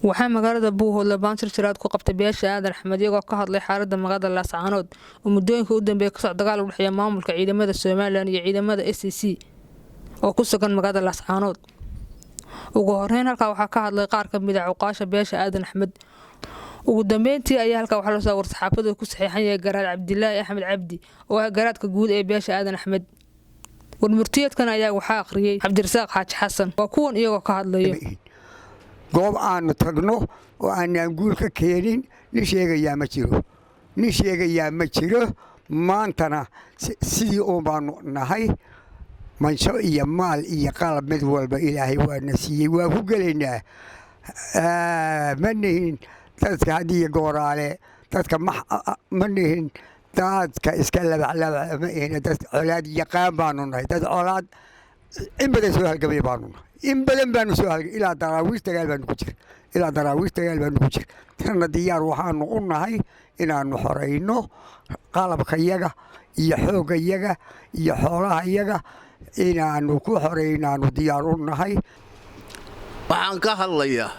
waxaa magaalada Buuhoodle Baantir Jiraad ku qabtay beesha Aadan Axmed iyagoo ka hadlay xaaladda magaalada Laascaanood oo muddooyinka u dambeeyay ka socda dagaal u dhexeeya maamulka ciidamada Soomaaliland iyo ciidamada SCC oo ku sugan magaalada Laascaanood. ugu horeyn halka waxaa ka hadlay qaar ka mid ah cuqaasha beesha Aadan Axmed. ugu dambeyntii ayaa halka waxa la soo war-saxaafada ku saxiixan yahay Garaad Cabdilaahi Axmed Cabdi oo ah garaadka guud ee beesha Aadan Axmed. warmurtiyeedkan ayaa waxaa akhriyay Cabdirasaaq Xaaji Xasan waa kuwan iyagoo ka hadlayo goob aan tagno oo aan guul ka keenin nin sheegayaa ma jiro maantana sidii oo baanu nahay mansho iyo maal iyo qalab mid walba ilaahay waa nasiiyay waa ku galeynaa manihin dadka hadii gooraale dadka ma nihin dadka iska labaclaba ma ahayn dad colaad yaqaan baanu nahay dad colaad in badan soo halgamay baanu nahay in badan baanu soo halgamay ilaa daraawiish dagaal baanu ku jira tanna diyaar waxaanu u nahay inaanu xoreyno qalabkayaga iyo xoogayaga iyo xoolahayaga inaanu ku xoreynaanu diyaar u nahay. waxaan ka hadlayaa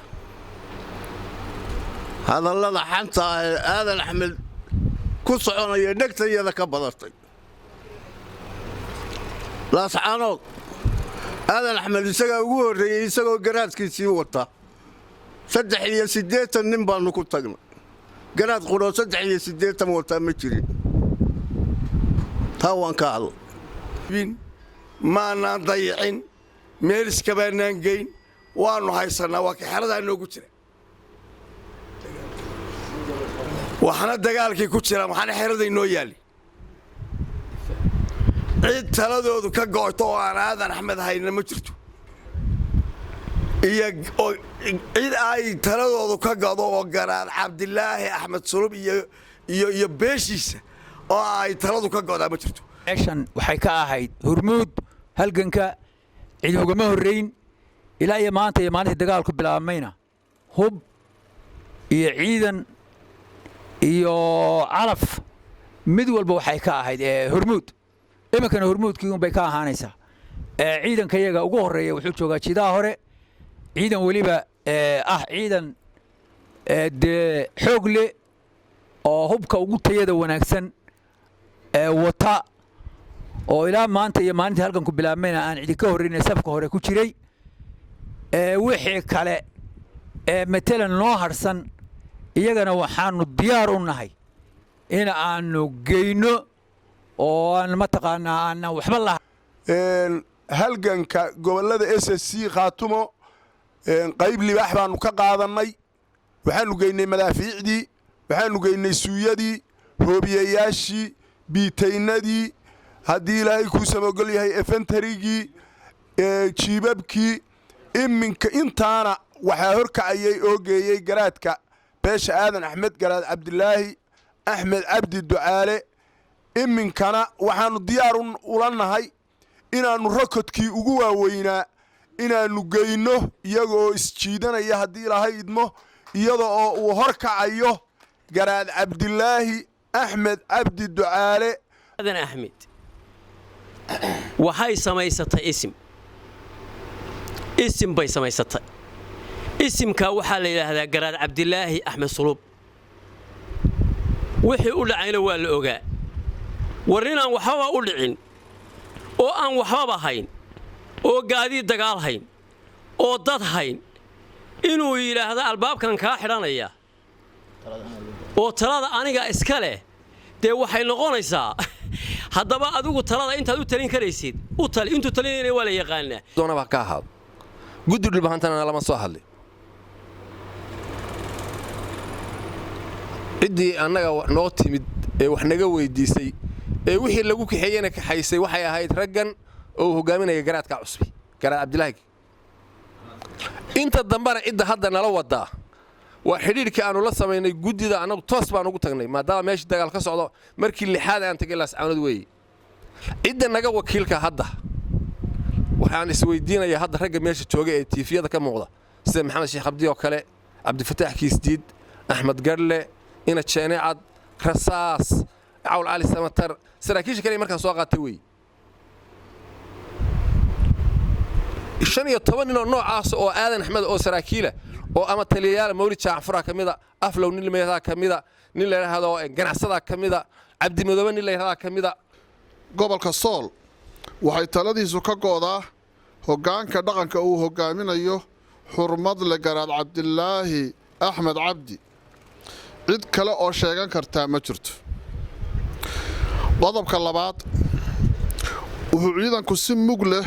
hadallada xanta Aadan Axmed ku soconaya dhagtayada ka badatay Laascaanood. Aadan Axmed isaga ugu horeeyay isagoo garaadkiisii wata 83 nin baanu ku tagnay garaad qoro 83 wata ma jirin tawan ka hal maana dayicin meel iska baanaan geyn waanu haysanaa waa ka xirada noogu jira waxana dagaalkii ku jira waxana xirada inoo yaali cid taladoodu ka go'to oo aan Aadan Axmed hayna ma jirto cid ay taladoodu ka go'do oo Garaad Cabdilaahi Axmed Sulub iyo beeshiisa oo ay taladu ka go'daa ma jirto. meeshan waxay ka ahayd hormuud halganka cid ugama horeyn ilaa iyo maanta dagaalku bilaabmayna hub iyo ciidan iyo calaf mid walba waxay ka ahayd hormuud imankana hormuudkii bay ka ahaanaysaa. ciidanka iyaga ugu horeeya wuxuu joogaa jidaha hore ciidan waliba ciidan xoog leh oo hubka ugu tayada wanaagsan wata oo ilaa maanta iyo maalintii halkan ku bilaabmayna aan cid ka horeyn safka hore ku jiray wixii kale matalan noo harsan iyagana waxaanu diyaar u nahay in aanu geyno oo aan mataqaanaa aan waxba lahayn. halganka gobolada SSC Khaatumo qayb libaax baanu ka qaadanay waxaanu geynay madaafiicdii waxaanu geynay suuyadii hoobiyayaashii biitaynadii haddii ilaahay ku samogol yahay infantarygii jiibabkii iminka intaana waxaa horkacayay oo geeyey garaadka beesha Aadan Axmed Garaad Cabdilaahi Axmed Cabdi Ducaale. iminkana waxaanu diyaar u lanahay inaanu rokodkii ugu waaweynaa inaanu geyno iyagoo isjiidanaya haddii ilaahay idmo iyadoo uu horkacayo Garaad Cabdilaahi Axmed Cabdi Ducaale. Aadan Axmed waxay samaysatay isim bay samaysatay isimka waxaa la yiraahdaa Garaad Cabdilaahi Axmed Sulub. wixii u dhacayna waa la ogaa warinaan waxba u dhicin oo aan waxba hayn oo gaadi dagaal hayn oo dad hayn inuu yiraahdo albaabkan ka xiranaya oo talada aniga iska leh de waxay noqonaysaa haddaba adigu talada intaad u talin karaysid u tal intu talinayna waa la yaqaanaa doonaba ka ahaad guddi dhulbahantana lama soo hadlay cidii annaga noo timid ee wax naga weydiisay wixii lagu kaxeeyana kaxaysay waxay ahayd raggan oo hogaaminaya garaadka cusbi Garaad Cabdilaahi. inta dambana cidda hadda nala wadaa waa xiriirkii aanu la sameynay guddida anagu toos baan ugu tagnay maadaama meesha dagaal ka socdo markii lixaad aan tagay Laascaanood weey cidda naga wakiilka hadda waxaan isweydiinayaa hadda ragga meesha jooga ee tiifiyada ka muuqda sida Maxamed Sheekh Abdi oo kale Cabdi Fataax Kiisdiid Axmed Garle ina Jeenecad Rasaas عول علي سمتر سراكيش كلي مركز سواقات توي الشن يطبن إنه نوع عاص أو آذن أحمد أو سراكيله oo ama taliyayaal mawlid jaacfura ka mida aflow nin leeyahay ka mida nin la yiraahdo ganacsada ka mida cabdi madoobe nin la yiraahdo ka mida gobolka Sool waxay taladiisu ka goodaa hoggaanka dhaqanka uu hogaaminayo xurmad la garaad Cabdilaahi Axmed Cabdi cid kale oo sheegan kartaa ma jirto qodobka labaad wuxuu ciidanku si mug leh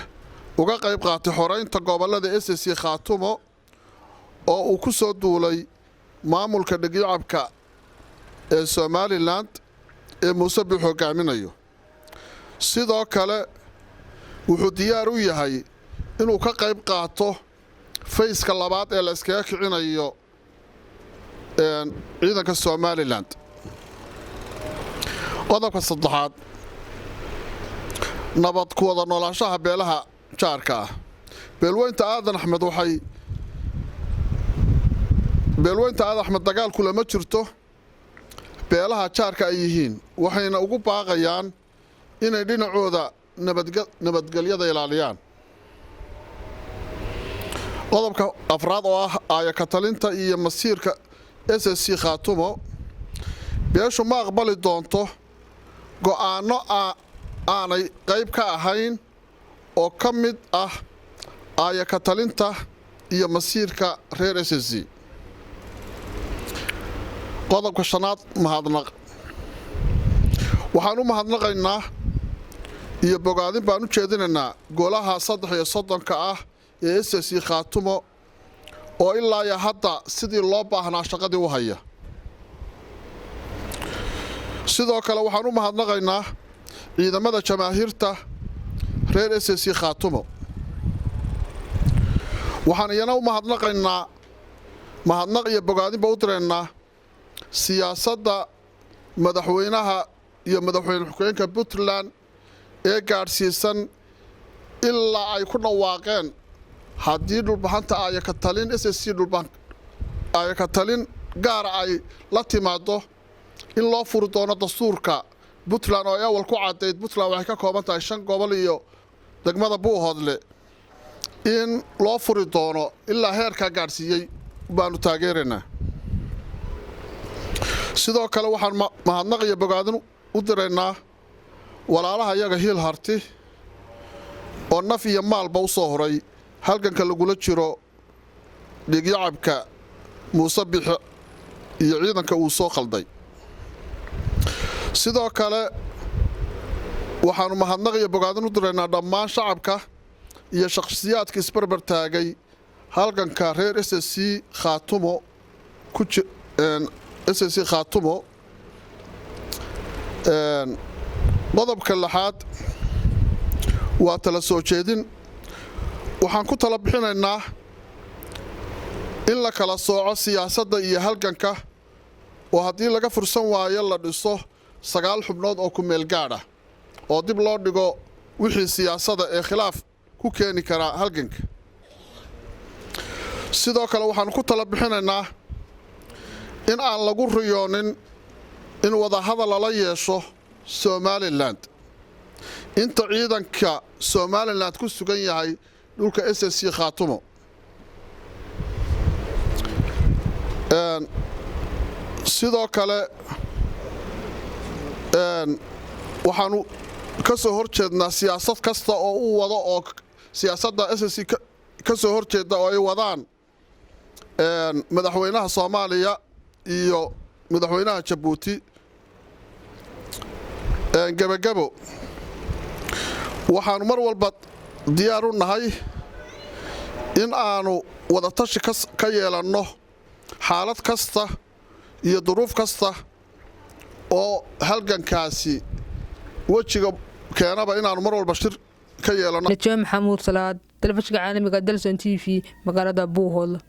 uga qayb qaatay xoreynta gobolada SSC Khaatumo oo uu ku soo duulay maamulka dhigicabka ee Somaliland ee Muuse Biixi hogaaminayo sidoo kale wuxuu diyaar u yahay inuu ka qayb qaato fayska labaad ee la iskaga kicinayo ciidanka Somaliland qodobka saddexaad nabad ku wada noolaanshaha beelaha jaarka ah beelweynta aadan axmed dagaal kulama jirto beelaha jaarka ay yihiin waxayna ugu baaqayaan inay dhinacooda nabadgelyada ilaaliyaan qodobka afraad oo ah aayaka talinta iyo masiirka SSC Khaatumo beeshu ma aqbali doonto go'aano aanay qayb ka ahayn oo ka mid ah aayaka talinta iyo masiirka reer SSC qodobka shanaad mahadnaq waxaan u mahadnaqaynaa iyo bogaadin baan u jeedinaynaa golaha 33 ah ee SSC Khaatumo oo ilaa ya hadda sidii loo baahnaa shaqadii u haya sidoo kale waxaan u mahadnaqaynaa ciidamada jamaahiirta reer SSC Khaatumo waxaan iyana u mahadnaqaynaa mahadnaq iyo bogaadin baa u direynaa siyaasadda madaxweynaha iyo madaxweyne ku-xigeenka Puntland ee gaadhsiisan ilaa ay ku dhawaaqeen haddii dhulbahanta aayaka talin SSC aayaka talin gaar ay la timaado in loo furi doono dastuurka Puntland oo ay awal ku cadeyd Puntland waxay ka kooban tahay 5 gobol iyo degmada Buuhoodle in loo furi doono ilaa heerka gaarsiiyay baanu taageeranaa sidoo kale waxaan mahadnaq iyo bogaadin u direynaa walaalaha iyaga hiil harti oo naf iyo maalba u soo horay halganka lagula jiro dhigyacabka Muuse Biixi iyo ciidanka uu soo qalday sidoo kale waxaanu mahadnaq iyo bogaadin u direynaa dhammaan shacabka iyo shakhsiyaadka isbarbar taagay halganka reer SSC Khaatumo SSC Khaatumo qodobka lixaad waa tala soo jeedin waxaan ku tala bixinaynaa in la kala sooco siyaasadda iyo halganka oo haddii laga fursan waayo la dhiso 9 xubnood oo ku meel gaar ah oo dib loo dhigo wixii siyaasadda ee khilaaf ku keeni kara halganka sidoo kale waxaan ku tala bixinaynaa in aan lagu riyoonin in wada hadal la yeesho Somaliland inta ciidanka Somaliland ku sugan yahay dhulka SSC Khaatumo sidoo kale waxaanu ka soo horjeednaa siyaasad kasta oo uu wado oo siyaasadda SSC ka soo horjeeda oo ay wadaan madaxweynaha Soomaaliya iyo madaxweynaha Djibouti gabagabo waxaanu mar walba diyaar u nahay in aanu wada tashi ka yeelanno xaalad kasta iyo duruuf kasta oo halgankaasi wajiga keenaba inaanu mar walba shir ka yeelanno Najaa Maxamuud Salaad telefishinka caalamiga Dalsan TV magaalada Buuhoodle